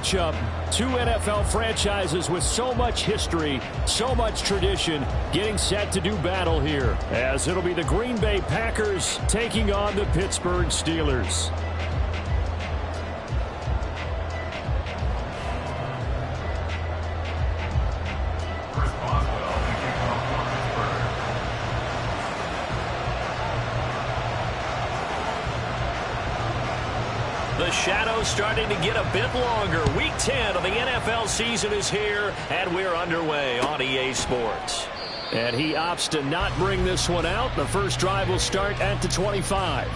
matchup. Two NFL franchises with so much history, so much tradition, getting set to do battle here, as it'll be the Green Bay Packers taking on the Pittsburgh Steelers. The shadow's starting to get a bit longer. Week 10 of the NFL season is here, and we're underway on EA Sports. And he opts to not bring this one out. The first drive will start at the 25.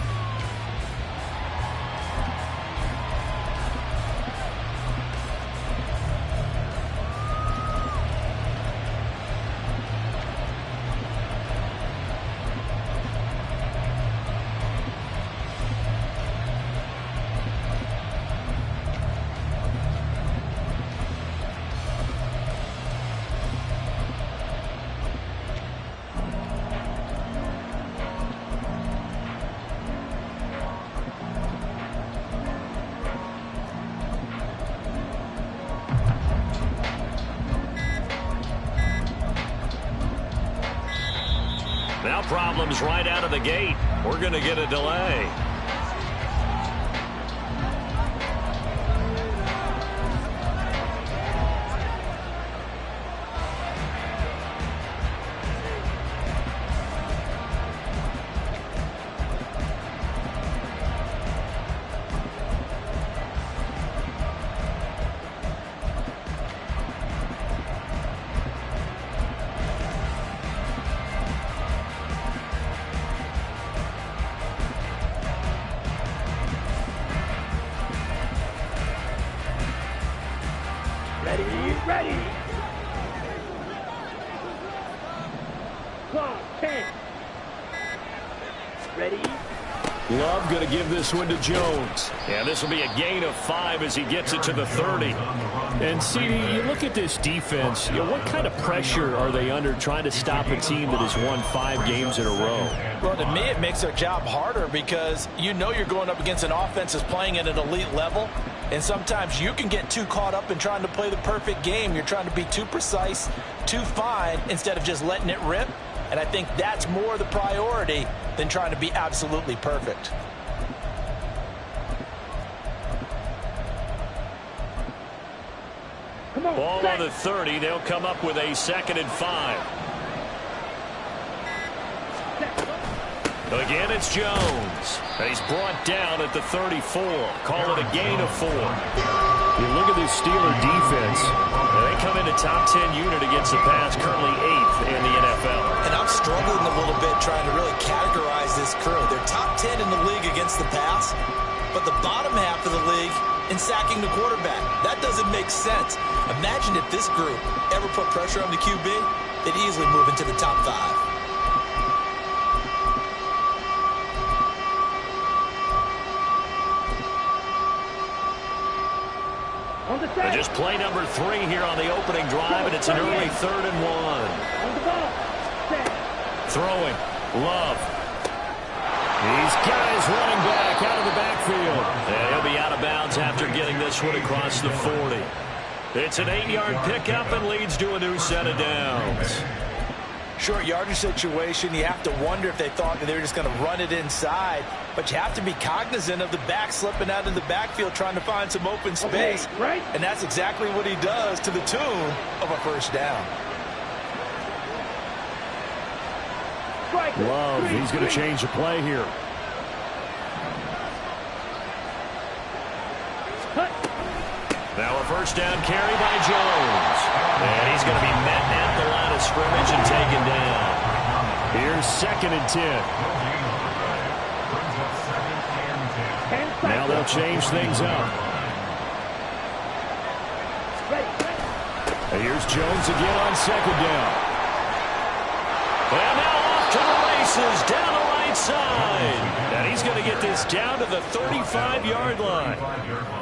Now problems right out of the gate. We're going to get a delay. Ready. Clock 10. Ready. Love going to give this one to Jones. Yeah, this will be a gain of 5 as he gets it to the 30. And, CD, you look at this defense, what kind of pressure are they under trying to stop a team that has won 5 games in a row? Well, to me, it makes their job harder because you know you're going up against an offense that's playing at an elite level. And sometimes you can get too caught up in trying to play the perfect game. You're trying to be too precise, too fine, instead of just letting it rip. And I think that's more the priority than trying to be absolutely perfect. Come on, Ball on the 30. They'll come up with a 2nd and 5. Again, it's Jones. And he's brought down at the 34. Call it a gain of 4. You look at this Steeler defense. They come in a top 10 unit against the pass, currently 8th in the NFL. And I'm struggling a little bit trying to really categorize this crew. They're top 10 in the league against the pass, but the bottom half of the league in sacking the quarterback. That doesn't make sense. Imagine if this group ever put pressure on the QB, they'd easily move into the top 5. They just play number 3 here on the opening drive, and it's an early 3rd and 1. Throwing. Love. He's got his running back out of the backfield. And he'll be out of bounds after getting this one across the 40. It's an 8-yard pickup and leads to a new set of downs. Short yardage situation, you have to wonder if they thought that they were just going to run it inside. But you have to be cognizant of the back slipping out of the backfield trying to find some open space. Okay, right. And that's exactly what he does to the tune of a first down. Love, he's going to change the play here. Now a first down carry by Jones. And he's going to be met at the line of scrimmage and taken down. Here's 2nd and 10. Now they'll change things up. And here's Jones again on 2nd down. And now off to the races down the right inside. And he's going to get this down to the 35-yard line.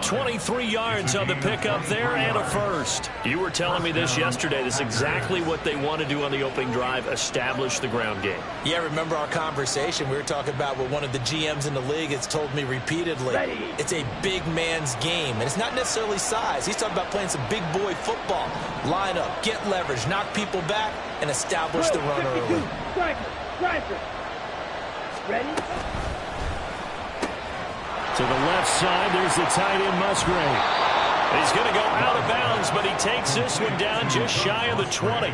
23 yards on the pickup there and a first. You were telling me this yesterday. This is exactly what they want to do on the opening drive, establish the ground game. Yeah, remember our conversation. We were talking about what one of the GMs in the league has told me repeatedly. It's a big man's game, and it's not necessarily size. He's talking about playing some big boy football. Line up, get leverage, knock people back, and establish the run early. Striker. Ready? To the left side, there's the tight end, Musgrave. He's going to go out of bounds, but he takes this one down just shy of the 20.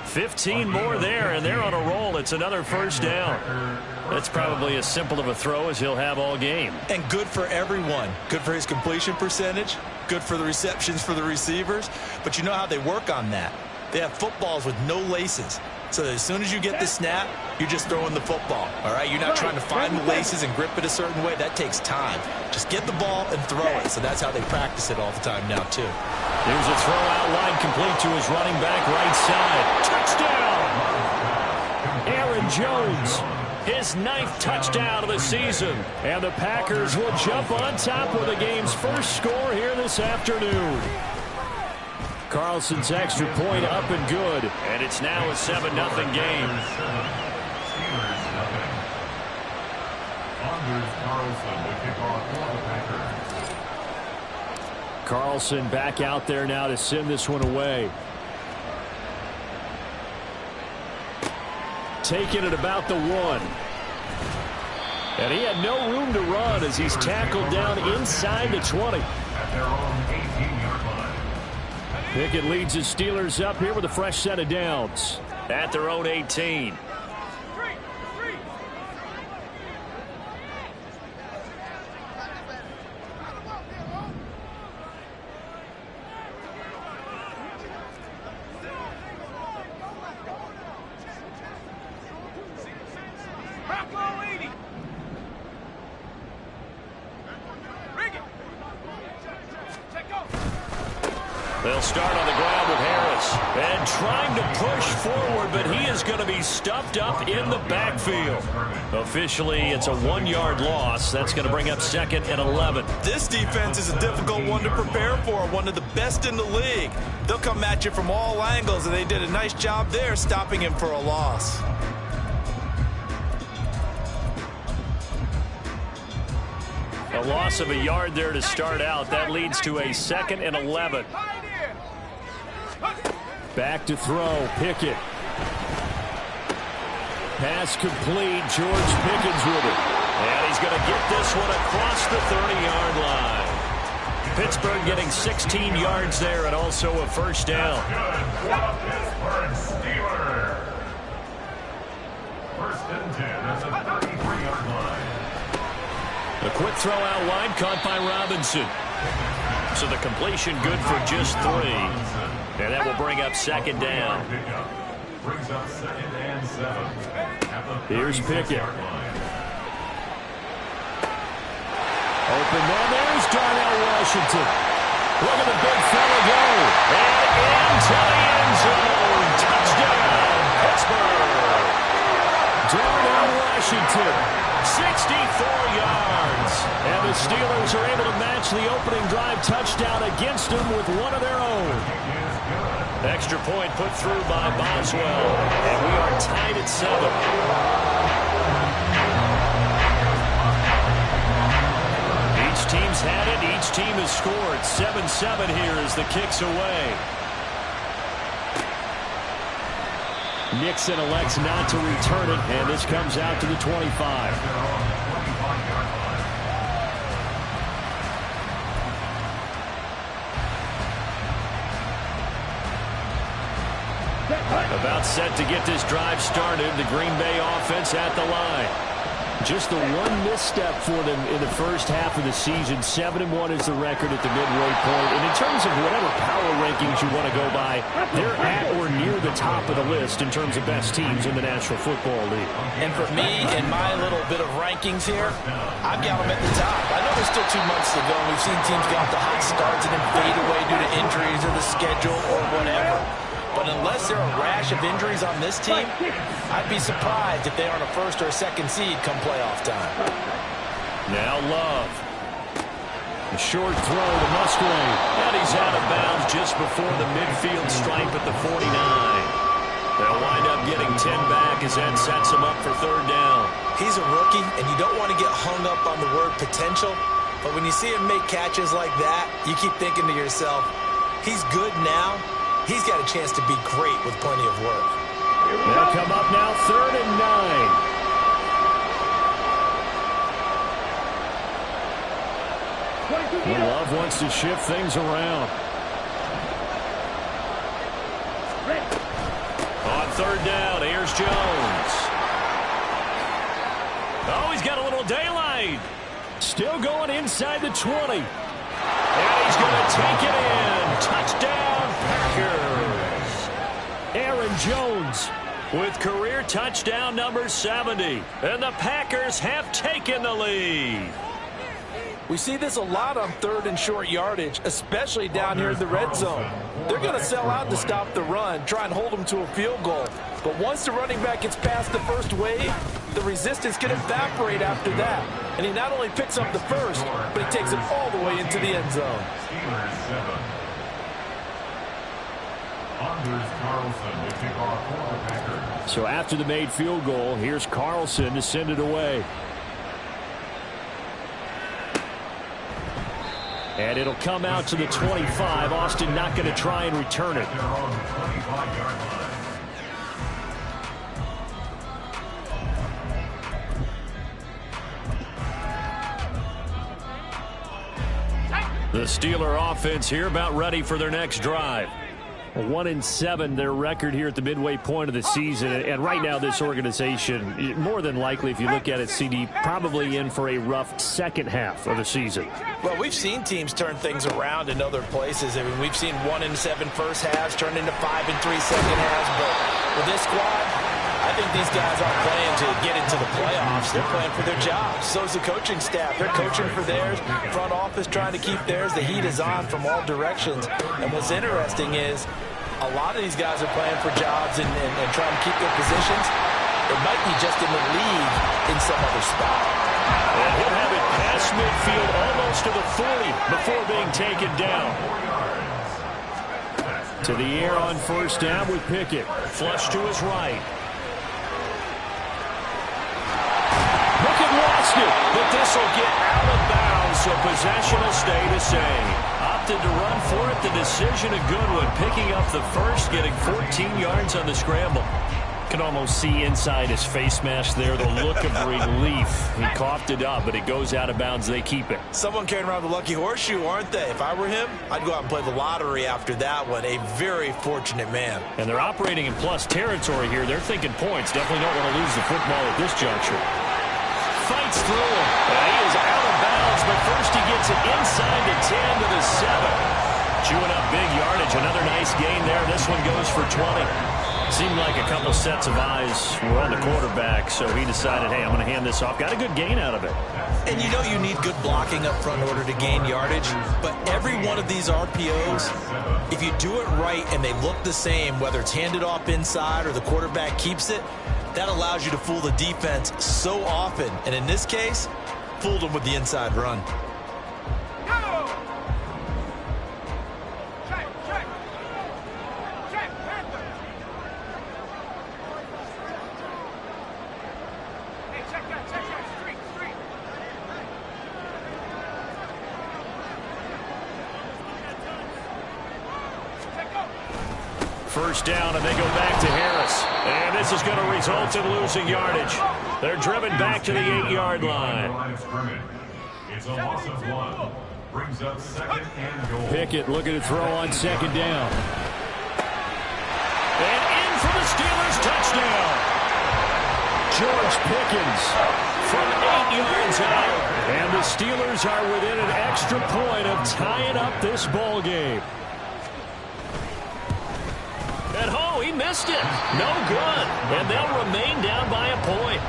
15 more there, and they're on a roll. It's another first down. That's probably as simple of a throw as he'll have all game. And good for everyone. Good for his completion percentage. Good for the receptions for the receivers. But you know how they work on that. They have footballs with no laces. So that as soon as you get the snap, you're just throwing the football. All right? You're not trying to find the laces and grip it a certain way. That takes time. Just get the ball and throw it. So that's how they practice it all the time now, too. Here's a throw out wide, complete to his running back right side. Touchdown! Aaron Jones, his 9th touchdown of the season. And the Packers will jump on top with the game's first score here this afternoon. Carlson's extra point up and good. And it's now a 7-0 game. Carlson back out there now to send this one away. Taking it about the 1. And he had no room to run as he's tackled down inside the 20. Pickett leads his Steelers up here with a fresh set of downs at their own 18. They'll start on the ground with Harris. And trying to push forward, but he is going to be stuffed up in the backfield. Officially, it's a 1-yard loss. That's going to bring up 2nd and 11. This defense is a difficult one to prepare for, one of the best in the league. They'll come at you from all angles, and they did a nice job there stopping him for a loss. A loss of a yard there to start out. That leads to a 2nd and 11. Back to throw, Pickett. Pass complete, George Pickens with it. And he's going to get this one across the 30-yard line. Pittsburgh getting 16 yards there and also a first down. First and 10 at the 33-yard line. A quick throw out wide, caught by Robinson. So the completion good for just 3. And that will bring up 2nd down. Brings up 2nd and 7. Here's Pickett. Open man, there's Darnell Washington. Look at the big fella go. And into the end zone. Touchdown, Pittsburgh. Darnell Washington, 64 yards. And the Steelers are able to match the opening drive touchdown against them with one of their own. Extra point put through by Boswell. And we are tied at 7. Each team's had it. Each team has scored. 7-7 here as the kick's away. Nixon elects not to return it, and this comes out to the 25. About set to get this drive started. The Green Bay offense at the line. Just the one misstep for them in the first half of the season. 7-1 is the record at the midway point. And in terms of whatever power rankings you want to go by, they're at or near the top of the list in terms of best teams in the National Football League. And for me, in my little bit of rankings here, I've got them at the top. I know there's still 2 months to go. We've seen teams get off to hot starts and then fade away due to injuries or the schedule or whatever. But unless Is there a rash of injuries on this team? I'd be surprised if they aren't a first or a second seed come playoff time. Now Love. A short throw to Musgrave. And he's out of bounds just before the midfield stripe at the 49. They'll wind up getting 10 back as that sets him up for third down. He's a rookie, and you don't want to get hung up on the word potential. But when you see him make catches like that, you keep thinking to yourself, he's good now. He's got a chance to be great with plenty of work. They'll come up now, 3rd and 9. Well, Love wants to shift things around. On 3rd down, here's Jones. Oh, he's got a little daylight. Still going inside the 20. And he's going to take it in. Touchdown, Packers. Aaron Jones With career touchdown number 70. And the Packers have taken the lead. We see this a lot on 3rd and short yardage, especially down here in the red zone. They're going to sell out to stop the run, try and hold them to a field goal. But once the running back gets past the first wave, the resistance can evaporate after that. And he not only picks up the first, but he takes it all the way into the end zone. Steelers 7. Anders Carlson will kick off for the Packers. So after the made field goal, here's Carlson to send it away. And it'll come out to the 25. Austin not going to try and return it. They're on the 25-yard line. The Steeler offense here about ready for their next drive. 1-7 their record here at the midway point of the season, and right now this organization, more than likely if you look at it, CD, probably in for a rough second half of the season. Well, we've seen teams turn things around in other places. I mean, we've seen 1-7 first halves turn into 5-3 second halves, but with this squad, I think these guys aren't playing to get into the playoffs. They're playing for their jobs. So is the coaching staff. They're coaching for theirs. Front office trying to keep theirs. The heat is on from all directions. And what's interesting is a lot of these guys are playing for jobs and trying to keep their positions. It might be just in the league in some other spot. And he'll have it past midfield almost to the 40 before being taken down. To the air on first down with Pickett. Flush to his right. Pickett lost it. But this will get out of bounds, so possession will stay the same. Opted to run for it. The decision a good one. Picking up the first, getting 14 yards on the scramble. Can almost see inside his face mask there the look of relief. He coughed it up, but it goes out of bounds. They keep it. Someone carrying around the lucky horseshoe, aren't they? If I were him, I'd go out and play the lottery after that one. A very fortunate man. And they're operating in plus territory here. They're thinking points. Definitely don't want to lose the football at this juncture. Fights through him. And he is out of bounds, but first he gets it inside the 10 to the 7. Chewing up big yardage. Another nice gain there. This one goes for 20. Seemed like a couple sets of eyes were on the quarterback, so he decided, hey, I'm going to hand this off. Got a good gain out of it. And you know you need good blocking up front in order to gain yardage, but every one of these RPOs, if you do it right and they look the same, whether it's handed off inside or the quarterback keeps it, that allows you to fool the defense so often. And in this case, fooled them with the inside run. First down, and they go back to Harris. And this is going to result in losing yardage. They're driven back to the 8-yard line. It's a loss of 1. Brings up 2nd and goal. Pickett looking to throw on 2nd down. And in for the Steelers touchdown. George Pickens from 8 yards out. And the Steelers are within an extra point of tying up this ball game. And oh, he missed it. No good. And they'll remain down by a point.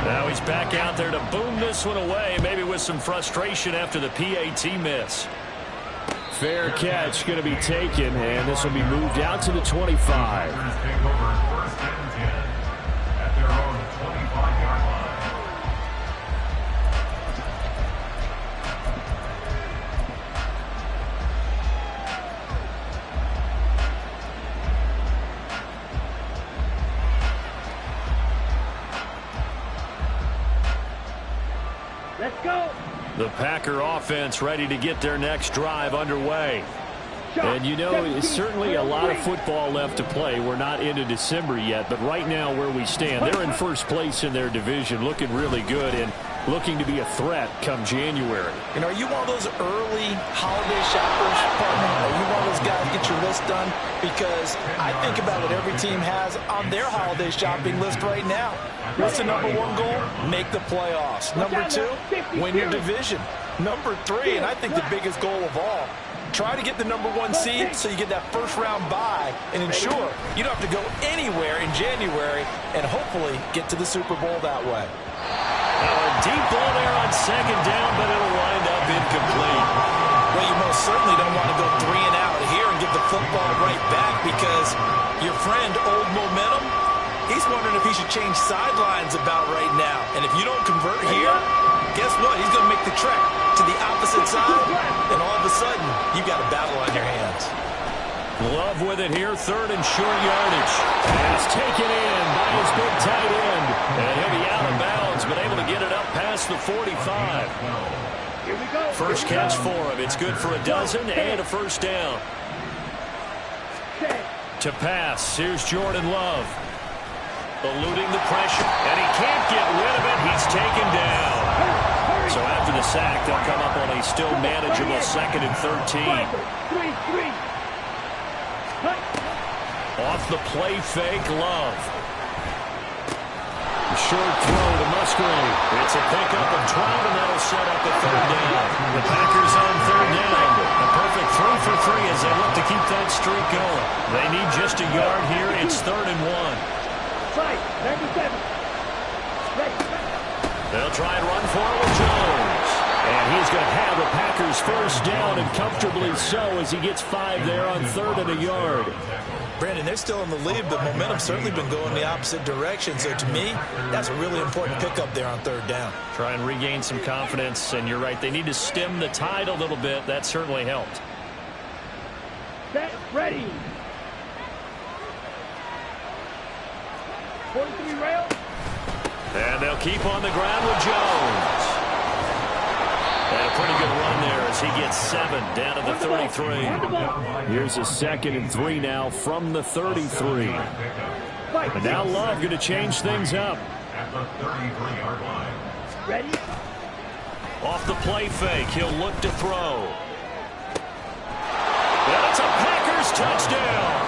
Now he's back out there to boom this one away, maybe with some frustration after the PAT miss. Fair catch going to be taken, and this will be moved out to the 25. Take over first and 10 at their own 25-yard line. Let's go. The Packer offense ready to get their next drive underway. And you know, it's certainly a lot of football left to play. We're not into December yet, but right now where we stand, they're in first place in their division, looking really good and looking to be a threat come January. You know, are you one of those early holiday shoppers, partner? Are you one of those guys get your list done? Because I think about what every team has on their holiday shopping list right now. What's the number one goal? Make the playoffs. Number two, win your division. Number three, and I think the biggest goal of all, try to get the number one seed so you get that first round bye and ensure you don't have to go anywhere in January and hopefully get to the Super Bowl that way. Now a deep ball there on second down, but it'll wind up incomplete. Well, you most certainly don't want to go 3 and out here and get the football right back because your friend, Old Momentum, he's wondering if he should change sidelines about right now. And if you don't convert here, guess what? He's going to make the trek to the opposite side, and all of a sudden, you've got a battle on your hands. Love with it here, third and short yardage. And it's taken in by his big tight end. And he'll be out of bounds, but able to get it up past the 45. Here we go. First catch for him. It's good for a dozen and a first down. To pass, here's Jordan Love. Eluding the pressure, and he can't get rid of it. He's taken down. So after the sack, they'll come up on a still manageable 2nd and 13. 3-3. Off the play fake, Love. Short throw to Musgrave. It's a pickup of 12, and that'll set up a third down. The Packers on third down. A perfect 3 for 3 as they look to keep that streak going. They need just a yard here. It's 3rd and 1. 97. They'll try and run for it with Jones. And he's going to have the Packers first down, and comfortably so as he gets 5 there on 3rd and a yard. Brandon, they're still in the lead, but momentum's certainly been going the opposite direction. So to me, that's a really important pickup there on 3rd down. Try and regain some confidence, and you're right. They need to stem the tide a little bit. That certainly helped. Set, ready. 43 rail. And they'll keep on the ground with Jones. And a pretty good run there as he gets 7 down to the 33. Here's a 2nd and 3 now from the 33. And now Love going to change things up. At the 33-yard line. Ready. Off the play fake, he'll look to throw. That's a Packers touchdown.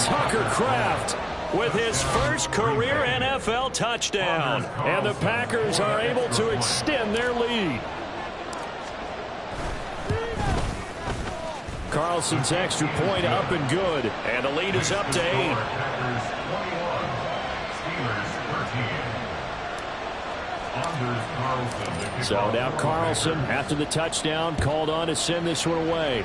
Tucker Kraft with his first career NFL touchdown. And the Packers are able to extend their lead. Carlson's extra point up and good. And the lead is up to 8. Packers 21, Steelers 13. So now Carlson, after the touchdown, called on to send this one away.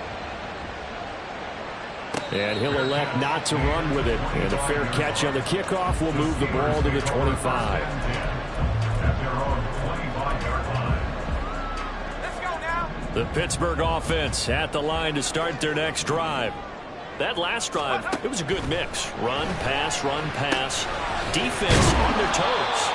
And he'll elect not to run with it. And a fair catch on the kickoff will move the ball to the 25. At their own 25-yard line. Let's go now. The Pittsburgh offense at the line to start their next drive. That last drive, it was a good mix. Run, pass, defense on their toes.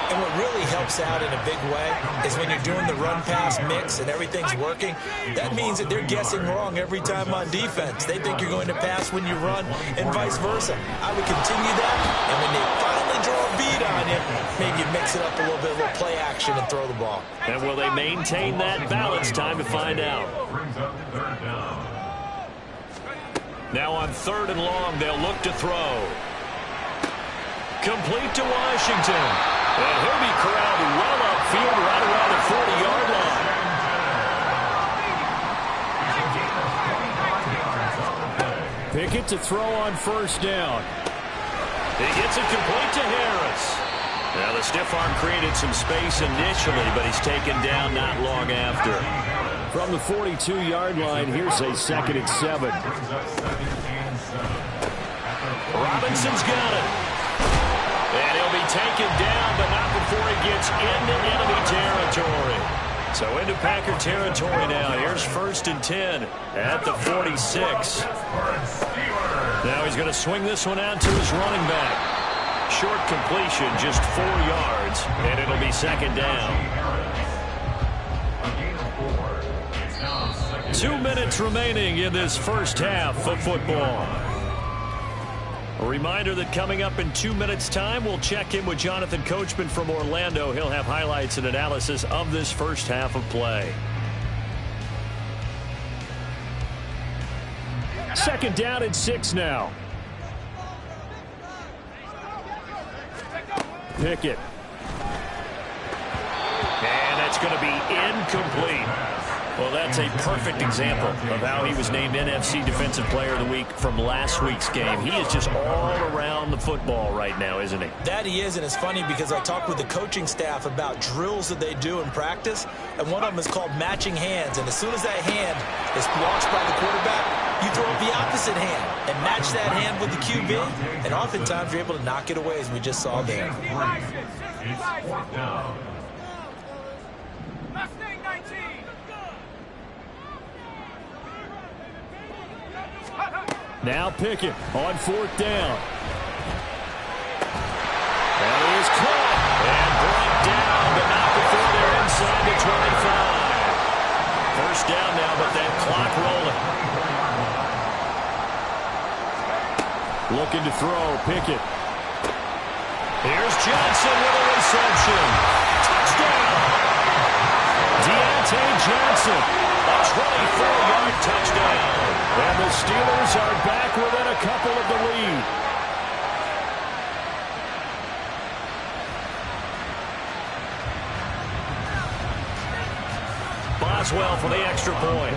And what really helps out in a big way is when you're doing the run-pass mix and everything's working, that means that they're guessing wrong every time on defense. They think you're going to pass when you run and vice versa. I would continue that, and when they finally draw a beat on you, maybe you mix it up a little bit, a little play action and throw the ball. And will they maintain that balance? Time to find out. Brings up 3rd down. Now on 3rd and long, they'll look to throw. Complete to Washington. And he'll be corralled well upfield right around the 40-yard line. Pickett to throw on 1st down. He gets it complete to Harris. Now the stiff arm created some space initially, but he's taken down not long after. From the 42-yard line, here's a 2nd and 7. Robinson's got it. And he'll be taken down, but not before he gets into enemy territory. So into Packer territory now. Here's 1st and 10 at the 46. Now he's going to swing this one out to his running back. Short completion, just 4 yards, and it'll be 2nd down. 2 minutes remaining in this first half of football. A reminder that coming up in 2 minutes' time, we'll check in with Jonathan Coachman from Orlando. He'll have highlights and analysis of this first half of play. 2nd down and 6 now. Pickett. And that's going to be incomplete. Well, that's a perfect example of how he was named NFC Defensive Player of the Week from last week's game. He is just all around the football right now, isn't he? That he is, and it's funny because I talked with the coaching staff about drills that they do in practice, and one of them is called matching hands. And as soon as that hand is launched by the quarterback, you throw up the opposite hand and match that hand with the QB, and oftentimes you're able to knock it away, as we just saw there. Now Pickett on 4th down. And he is caught and brought down, but not before they're inside the 25. First down now, but that clock rolling. Looking to throw, Pickett. Here's Johnson with a reception. Touchdown! Deontay Johnson, a 24-yard touchdown. And the Steelers are back within a couple of the lead. Boswell for the extra point.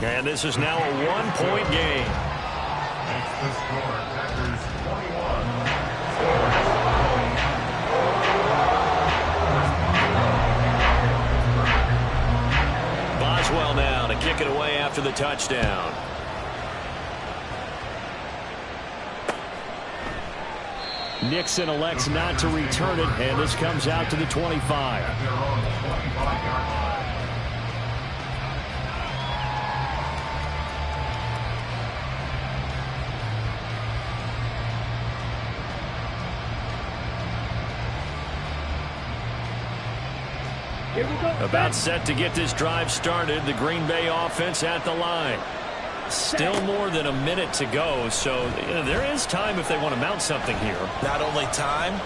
And this is now a 1-point game. Makes the score Packers 21. Boswell now to kick it away after the touchdown. Nixon elects not to return it, and this comes out to the 25. Here we go. About set to get this drive started. The Green Bay offense at the line. Still more than a minute to go, so there is time if they want to mount something here. Not only time,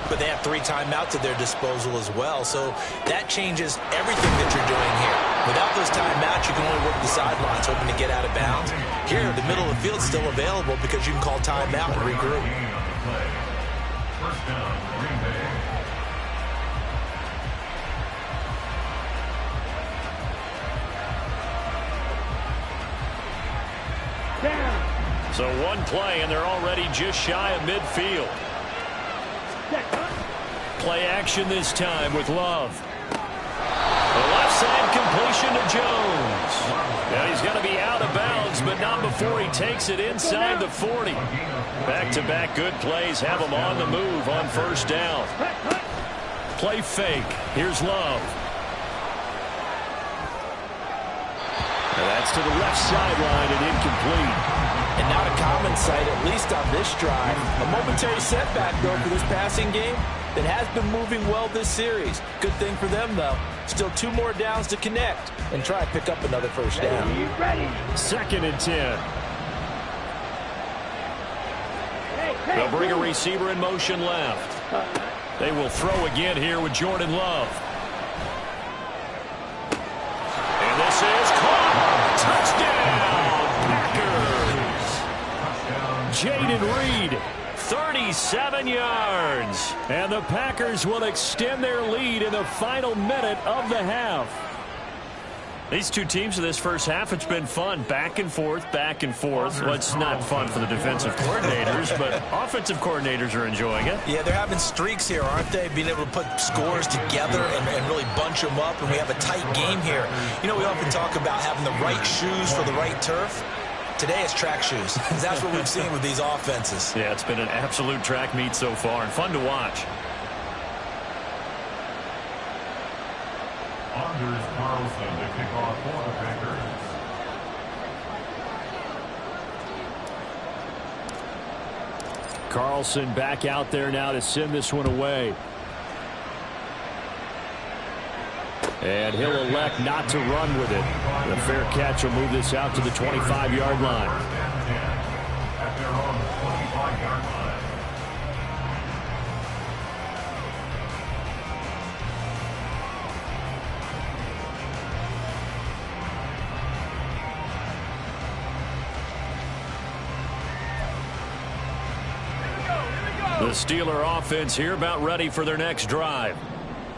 but they have 3 timeouts at their disposal as well. So that changes everything that you're doing here. Without those timeouts, you can only work the sidelines, hoping to get out of bounds. Here, the middle of the field's still available because you can call timeout and regroup. First down, Green Bay. So one play, and they're already just shy of midfield. Play action this time with Love. The left side completion to Jones. Now he's going to be out of bounds, but not before he takes it inside the 40. Back-to-back good plays have him on the move on first down. Play fake. Here's Love. And that's to the left sideline and incomplete. And not a common sight, at least on this drive. A momentary setback, though, for this passing game that has been moving well this series. Good thing for them, though. Still 2 more downs to connect and try and pick up another first down. Ready. 2nd and 10. They'll bring a receiver in motion left. They will throw again here with Jordan Love. And this is caught. Touchdown, Packers. Jaden Reed. 37 yards. And the Packers will extend their lead in the final minute of the half. These two teams in this first half, it's been fun. Back and forth, back and forth. Well, it's not fun for the defensive coordinators, but offensive coordinators are enjoying it. Yeah, they're having streaks here, aren't they? Being able to put scores together and really bunch them up, and we have a tight game here. You know, we often talk about having the right shoes for the right turf. Today it's track shoes. That's what we've seen with these offenses. Yeah, it's been an absolute track meet so far, and fun to watch. Anders Carlson to kick off for the Packers. Carlson back out there now to send this one away. And he'll elect not to run with it. The fair catch will move this out to the 25-yard line. At their own 25-yard line. The Steeler offense here about ready for their next drive.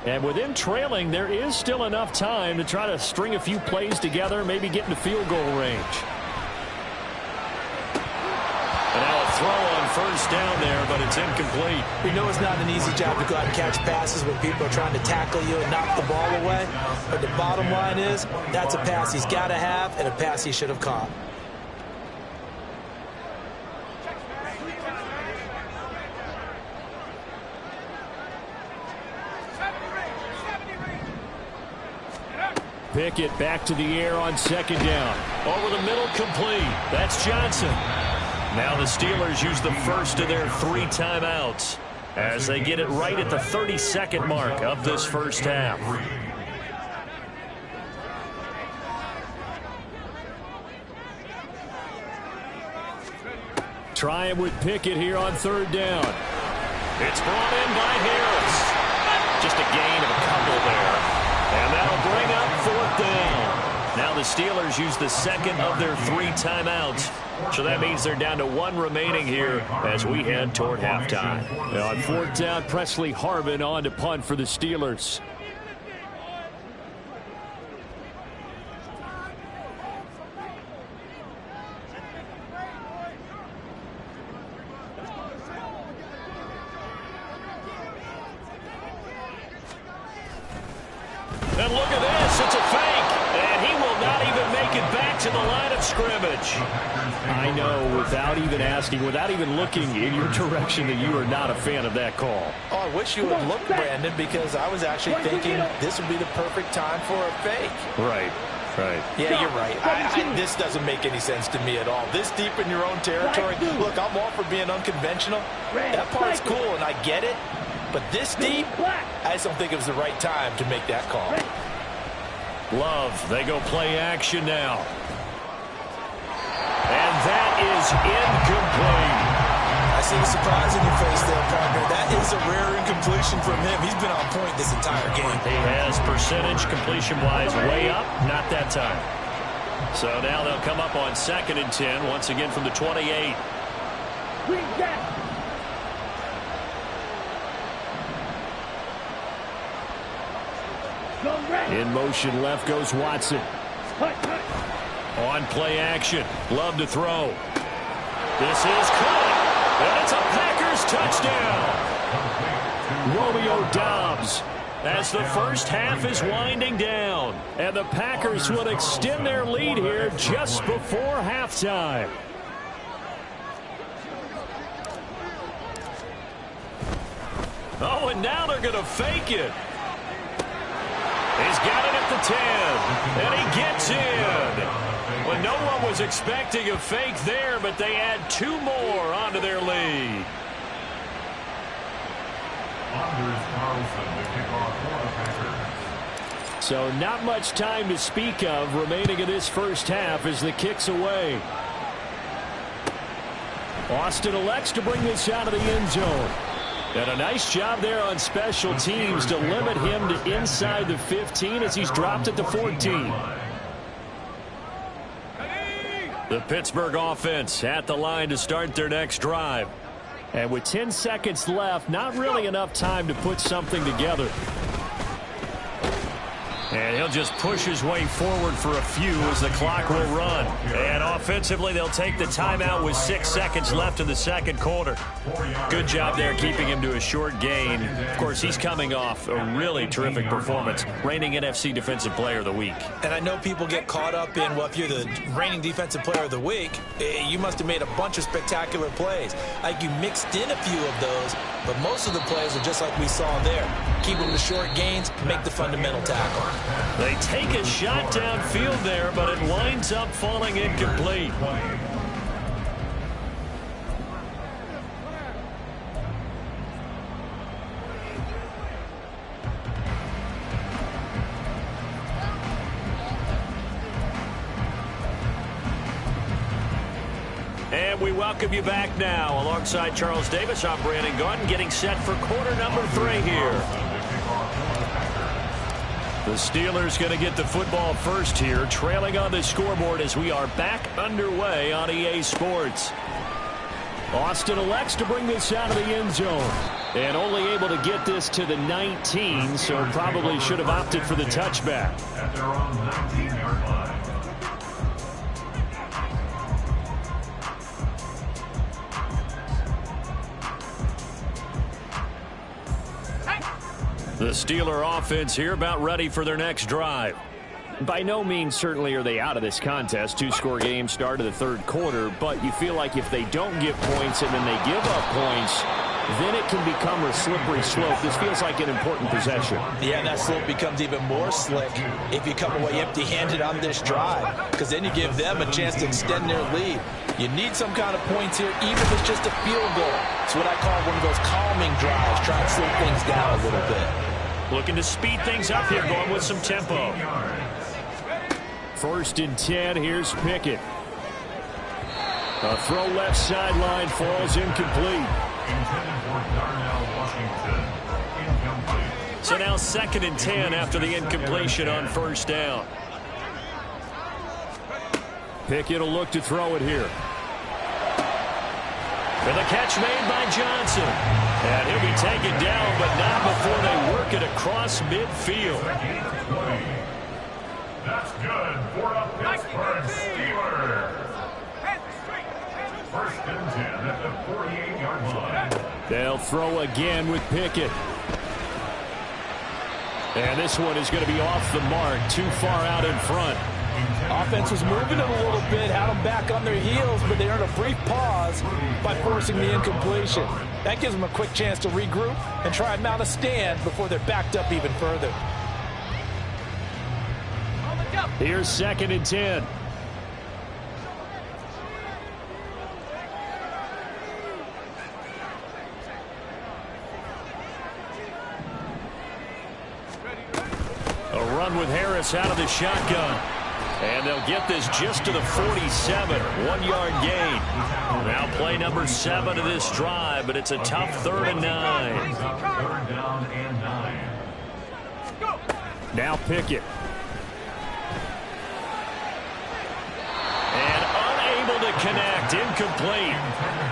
And with them trailing, there is still enough time to try to string a few plays together, maybe get into field goal range. And now a throw on first down there, but it's incomplete. We know it's not an easy job to go out and catch passes when people are trying to tackle you and knock the ball away. But the bottom line is, that's a pass he's got to have and a pass he should have caught. Pickett back to the air on second down. Over the middle, complete. That's Johnson. Now the Steelers use the first of their 3 timeouts as they get it right at the 30-second mark of this first half. Trying with Pickett here on third down. It's brought in by Harris. Just a gain of a couple there. And that'll bring up fourth down. Now the Steelers use the second of their 3 timeouts. So that means they're down to 1 remaining here as we head toward halftime. Now on fourth down, Presley Harvin on to punt for the Steelers. And look at this, it's a fake, and he will not even make it back to the line of scrimmage. I know, without even asking, without even looking in your direction, that you are not a fan of that call. Oh, I wish you would look, Brandon, because I was actually thinking this would be the perfect time for a fake. Right. Right. Yeah, you're right. This doesn't make any sense to me at all. This deep in your own territory, look, I'm all for being unconventional. That part's cool, and I get it. But this deep, I just don't think it was the right time to make that call. Love, they go play action now. And that is incomplete. I see the surprise in your face there, partner. That is a rare incompletion from him. He's been on point this entire game. He has percentage completion-wise way up, not that time. So now they'll come up on 2nd and 10, once again from the 28. In motion left goes Watson. On play action. Love to throw. This is caught. And it's a Packers touchdown. Romeo Doubs as the first half is winding down. And the Packers will extend their lead here just before halftime. Oh, and now they're going to fake it. He's got it at the 10, and he gets in. Well, no one was expecting a fake there, but they add 2 more onto their lead. Anders Carlson to kick off for the Packers. So not much time to speak of remaining in this first half as the kick's away. Austin elects to bring this out of the end zone. And a nice job there on special teams to limit him to inside the 15 as he's dropped it to 14. The Pittsburgh offense at the line to start their next drive. And with 10 seconds left, not really enough time to put something together. And he'll just push his way forward for a few as the clock will run. And offensively, they'll take the timeout with 6 seconds left in the second quarter. Good job there keeping him to a short gain. Of course, he's coming off a really terrific performance, reigning NFC Defensive Player of the Week. And I know people get caught up in, well, if you're the reigning Defensive Player of the Week, you must have made a bunch of spectacular plays. Like you mixed in a few of those, but most of the plays are just like we saw there. Keep them to short gains, make the fundamental tackle. They take a shot downfield there, but it winds up falling incomplete. And we welcome you back now. Alongside Charles Davis, I'm Brandon Gaudin, getting set for quarter number 3 here. The Steelers going to get the football first here, trailing on the scoreboard as we are back underway on EA Sports. Austin elects to bring this out of the end zone. And only able to get this to the 19, so probably should have opted for the touchback. At their own 19-yard line. The Steeler offense here about ready for their next drive. By no means certainly are they out of this contest. 2-score game start of the third quarter, but you feel like if they don't get points and then they give up points, then it can become a slippery slope. This feels like an important possession. Yeah, that slope becomes even more slick if you come away empty-handed on this drive, because then you give them a chance to extend their lead. You need some kind of points here, even if it's just a field goal. It's what I call one of those calming drives, trying to slow things down a little bit. Looking to speed things up here, going with some tempo. 1st and 10, here's Pickett. A throw left sideline, falls incomplete. Intended for Darnell Washington. Incomplete. So now 2nd and 10 after the incompletion on 1st down. Pickett will look to throw it here. And the catch made by Johnson. And he'll be taken down, but not before they work it across midfield. That's good for a Pittsburgh Steelers. 1st and 10 at the 48-yard line. They'll throw again with Pickett. And this one is going to be off the mark, too far out in front. Offense was moving it a little bit, had them back on their heels, but they earned a brief pause by forcing the incompletion. That gives them a quick chance to regroup and try and mount a stand before they're backed up even further. Here's 2nd and 10. A run with Harris out of the shotgun. And they'll get this just to the 47, 1-yard gain. Now play number 7 of this drive, but it's a tough 3rd and 9. 3rd down and 9. Now Pickett. And unable to connect, incomplete.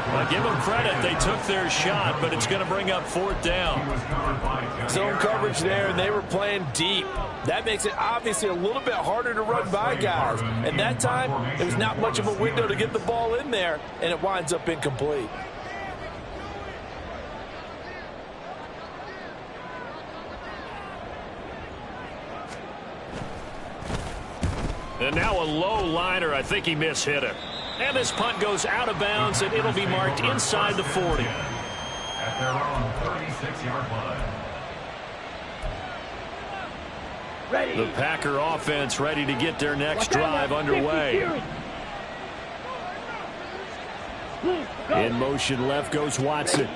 Well, give them credit, they took their shot, but it's going to bring up 4th down. Zone coverage there, and they were playing deep. That makes it obviously a little bit harder to run by guys. And that time, there was not much of a window to get the ball in there, and it winds up incomplete. And now a low liner. I think he mishit it. And this punt goes out of bounds, and it'll be marked inside the 40. At their own 36-yard line. Ready. The Packer offense ready to get their next drive underway. In motion left goes Watson.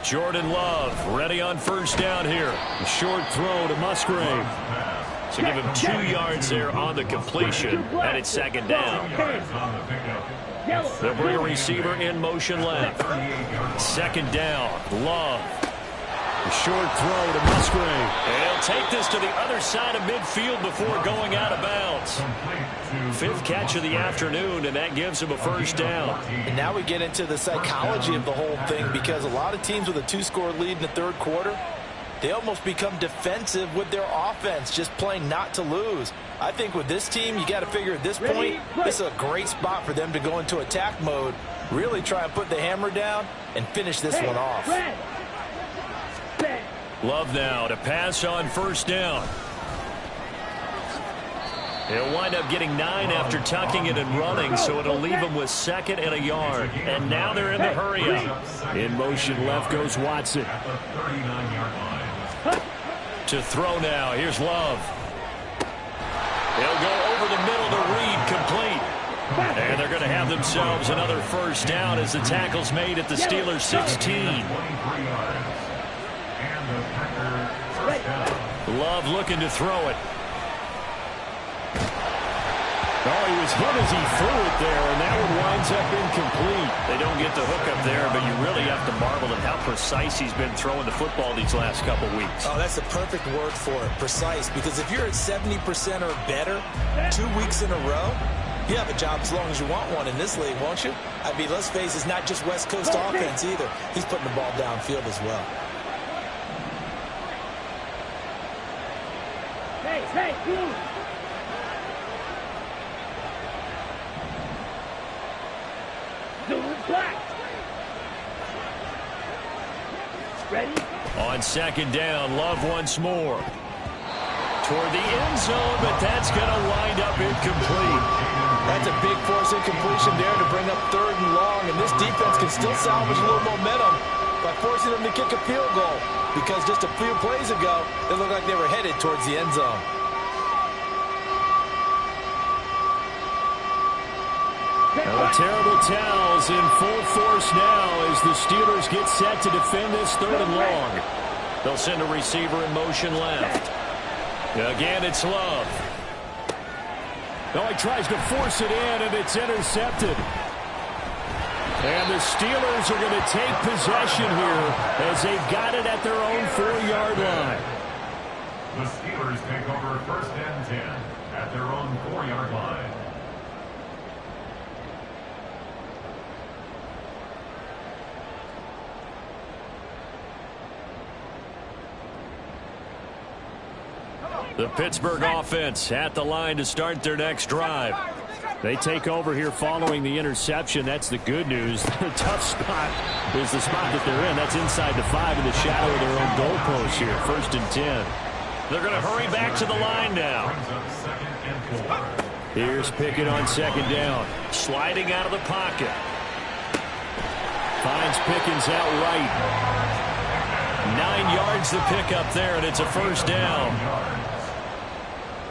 Jordan Love ready on 1st down here. A short throw to Musgrave. So give him 2 yards there on the completion, and it's 2nd down. They'll bring a receiver in motion left. 2nd down, Love. A short throw to Musgrave. And he'll take this to the other side of midfield before going out of bounds. 5th catch of the afternoon, and that gives him a 1st down. And now we get into the psychology of the whole thing, because a lot of teams with a 2-score lead in the 3rd quarter, they almost become defensive with their offense, just playing not to lose. I think with this team, you got to figure at this point, this is a great spot for them to go into attack mode, really try and put the hammer down and finish this one off. Love now to pass on first down. He'll wind up getting 9 after tucking it and running, so it'll leave him with 2nd and a yard. And now they're in the hurry-up. In motion left goes Watson. To throw now. Here's Love. He'll go over the middle to Reed, complete. And they're going to have themselves another first down as the tackle's made at the Steelers' 16. Love looking to throw it. Oh, he was hit as he threw it there, and that one winds up incomplete. They don't get the hook up there, but you really have to marvel at how precise he's been throwing the football these last couple weeks. Oh, that's the perfect word for it, precise, because if you're at 70% or better 2 weeks in a row, you have a job as long as you want one in this league, won't you? I mean, let's face it, it's not just West Coast offense either. He's putting the ball downfield as well. Hey, move. Black. Ready? On 2nd down, Love once more. Toward the end zone, but that's going to wind up incomplete. That's a big force incompletion there to bring up 3rd and long, and this defense can still salvage a little momentum by forcing them to kick a field goal, because just a few plays ago, they looked like they were headed towards the end zone. Well, the terrible towels in full force now as the Steelers get set to defend this 3rd and long. They'll send a receiver in motion left. Again, it's Love. No, he tries to force it in, and it's intercepted. And the Steelers are going to take possession here as they've got it at their own 4-yard line. The Steelers take over 1st and 10 at their own 4-yard line. The Pittsburgh offense at the line to start their next drive. They take over here following the interception. That's the good news. The tough spot is the spot that they're in. That's inside the 5 in the shadow of their own goalpost here. 1st and 10. They're going to hurry back to the line now. Here's Pickett on 2nd down. Sliding out of the pocket. Finds Pickens out right. 9 yards the pickup there, and it's a first down.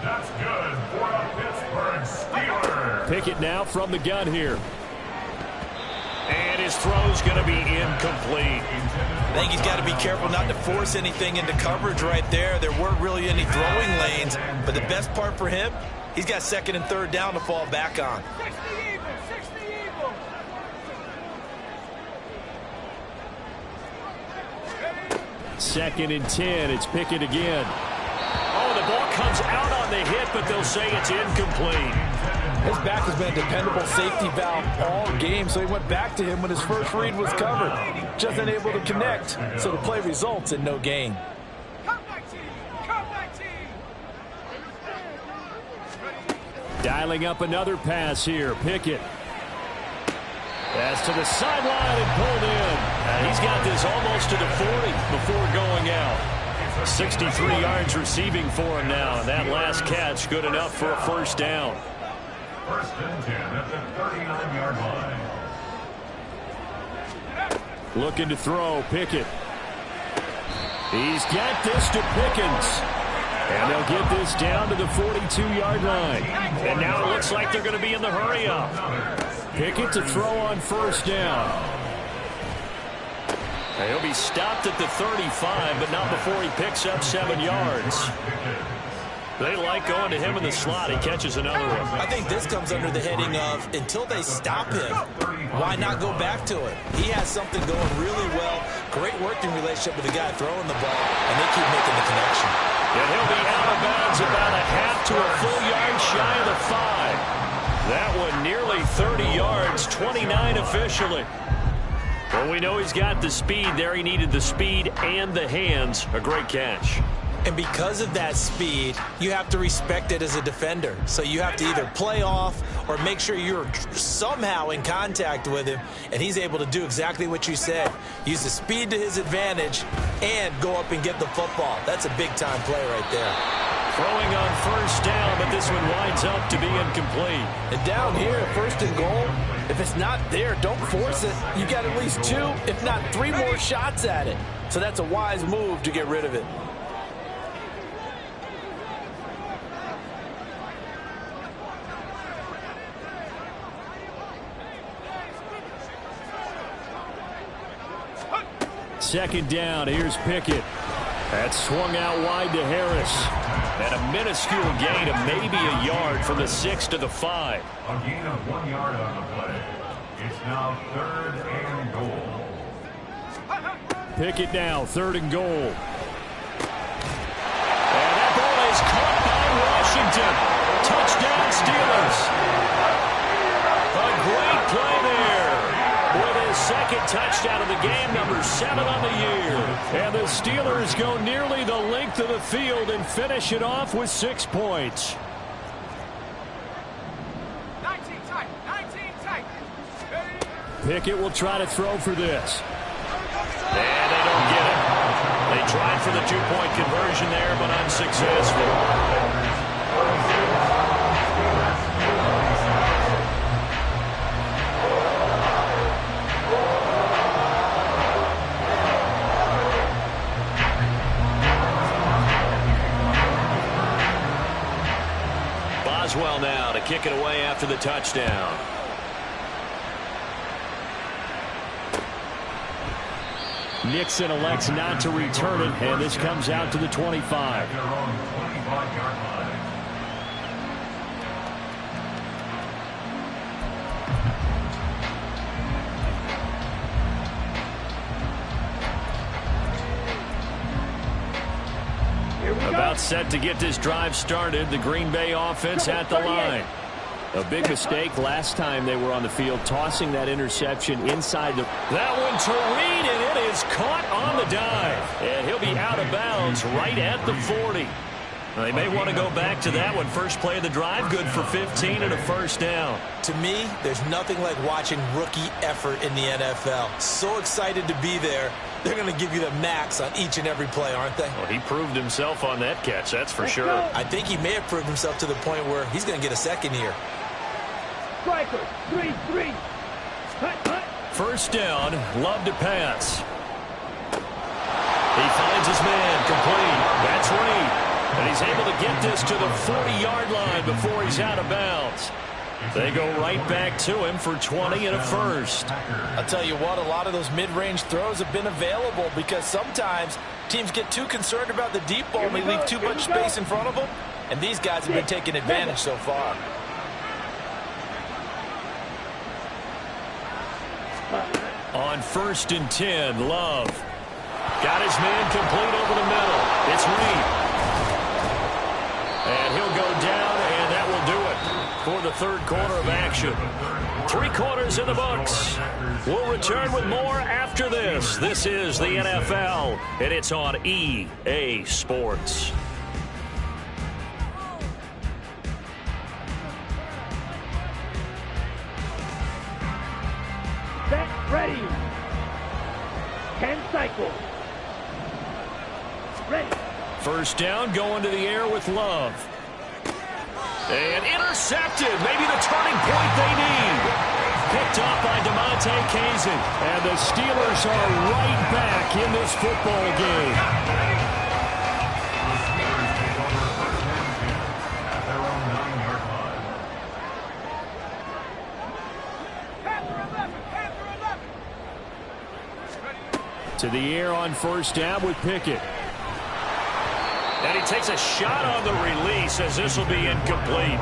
That's good for the Pittsburgh Steelers. Pickett now from the gun here. And his throw's going to be incomplete. I think he's got to be careful not to force anything into coverage right there. There weren't really any throwing lanes, but the best part for him, he's got 2nd and 3rd down to fall back on. 60 evil. 2nd and 10. It's Pickett again. Oh, the ball comes out on the hit, but they'll say it's incomplete. His back has been a dependable safety valve all game, so he went back to him when his first read was covered. Just unable to connect, so the play results in no gain. Dialing up another pass here. Pickett. Pass to the sideline and pulled in. He's got this almost to the 40 before going out. 63 yards receiving for him now. And that last catch good enough for a first down. 1st and 10 at the 39-yard line. Looking to throw. Pickett. He's got this to Pickens. And they'll get this down to the 42-yard line. And now it looks like they're going to be in the hurry-up. Pickett to throw on first down. He'll be stopped at the 35, but not before he picks up 7 yards. They like going to him in the slot. He catches another one. I think this comes under the heading of, until they stop him, why not go back to it? He has something going really well. Great working relationship with the guy throwing the ball, and they keep making the connection. And he'll be out of bounds about a half to a full yard shy of the 5. That one nearly 30 yards, 29 officially. Well, we know he's got the speed there. He needed the speed and the hands. A great catch. And because of that speed, you have to respect it as a defender. So you have to either play off or make sure you're somehow in contact with him, and he's able to do exactly what you said. Use the speed to his advantage and go up and get the football. That's a big-time play right there. Throwing on first down, but this one winds up to be incomplete. And down here, first and goal, if it's not there, don't force it. You got at least 2, if not 3 more shots at it. So that's a wise move to get rid of it. Second down, here's Pickett. That's swung out wide to Harris. And a minuscule gain of maybe a yard from the 6 to the 5. A gain of 1 yard on the play. It's now 3rd and goal. Pickett now, 3rd and goal. And that ball is caught by Washington. Touchdown, Steelers. A great play there. With his second touchdown of the game, number 7 on the year. And the Steelers go nearly the length of the field and finish it off with 6 points. 19 tight. Pickett will try to throw for this. And they don't get it. They tried for the 2-point conversion there, but unsuccessful. Boswell now to kick it away after the touchdown. Nixon elects not to return it, and this comes out to the 25. Their own 25-yard line. About set to get this drive started. The Green Bay offense at the line. A big mistake last time they were on the field, tossing that interception inside the... That one to Reed, and it is caught on the dive. And he'll be out of bounds right at the 40. They may want to go back to that one. First play of the drive, good for 15 and a first down. To me, there's nothing like watching rookie effort in the NFL. So excited to be there. They're going to give you the max on each and every play, aren't they? Well, he proved himself on that catch, that's for sure. I think he may have proved himself to the point where he's going to get a second here. Striker, 3-3. First down, Love to pass. He finds his man, complete. That's Reed. And he's able to get this to the 40-yard line before he's out of bounds. They go right back to him for 20 and a first. I'll tell you what, a lot of those mid-range throws have been available because sometimes teams get too concerned about the deep ball and they leave too much space in front of them. And these guys have been taking advantage so far. On 1st and 10, Love. Got his man complete over the middle. It's Reed. And he'll go down, and that will do it for the 3rd quarter of action. 3 quarters in the books. We'll return with more after this. This is the NFL, and it's on EA Sports. Set, ready. 10 cycles. Ready. First down, going to the air with Love. And intercepted. Maybe the turning point they need. Picked up by DeMonte Kazin. And the Steelers are right back in this football game. At their own 9-yard line. Panther 11. To the air on first down with Pickett. And he takes a shot on the release as this will be incomplete.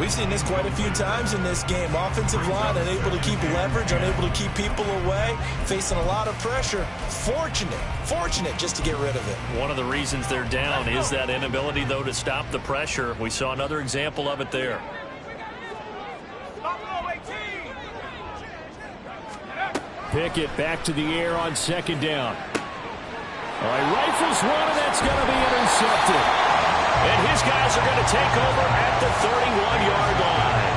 We've seen this quite a few times in this game. Offensive line unable to keep leverage, unable to keep people away, facing a lot of pressure. Fortunate just to get rid of it. One of the reasons they're down is that inability, though, to stop the pressure. We saw another example of it there. Buffalo 18. Pickett back to the air on second down. All right, rifles one, and that's going to be intercepted. And his guys are going to take over at the 31-yard line.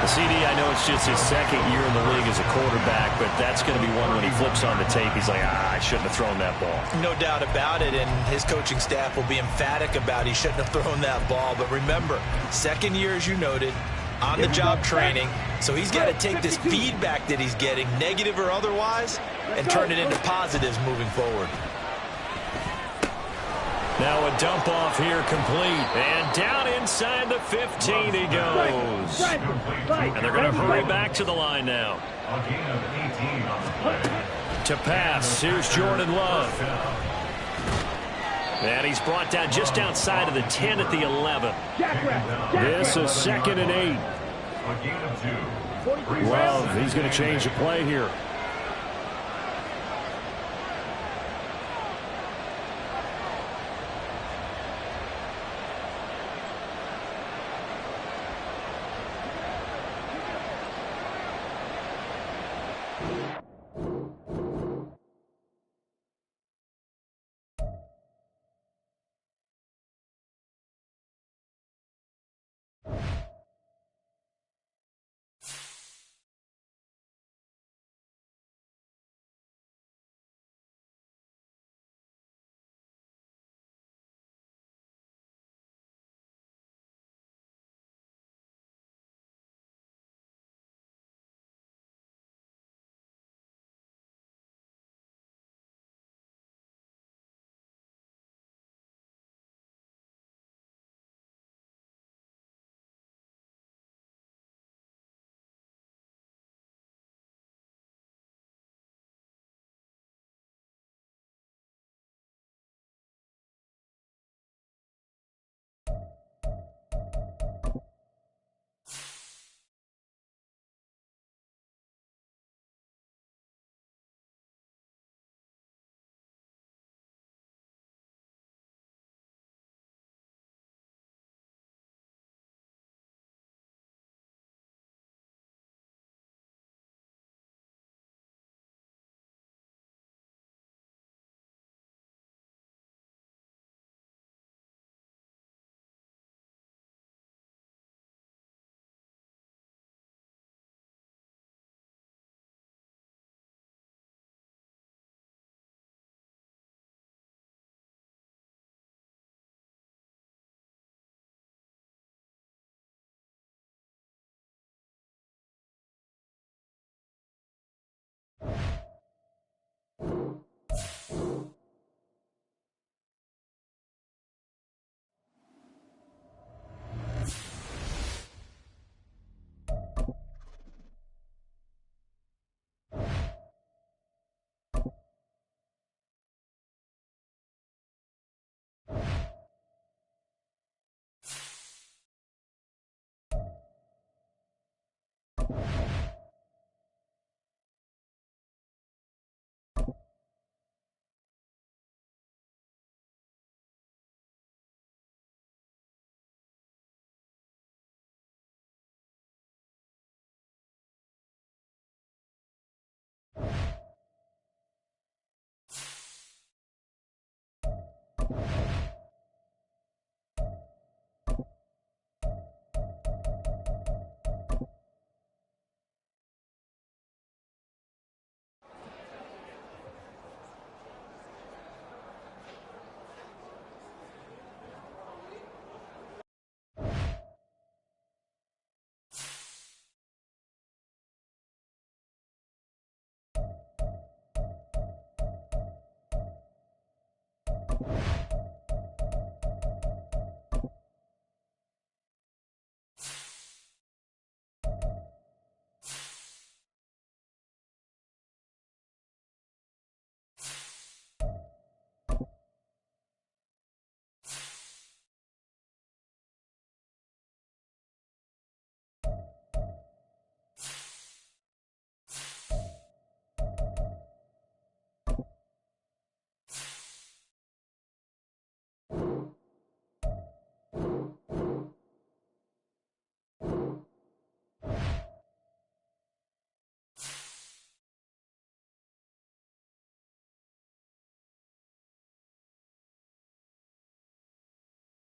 The CD, I know it's just his second year in the league as a quarterback, but that's going to be one when he flips on the tape. He's like, I shouldn't have thrown that ball. No doubt about it, and his coaching staff will be emphatic about he shouldn't have thrown that ball. But remember, second year, as you noted, on-the-job training, so he's got to take this feedback that he's getting, negative or otherwise, and turn it into positives moving forward. Now a dump off here complete. And down inside the 15 he goes. And they're going to hurry back to the line now. A gain of 18 on the play. To pass, here's Jordan Love. And he's brought down just outside of the 10 at the 11. This is 2nd and 8. A gain of 2. Love, he's going to change the play here.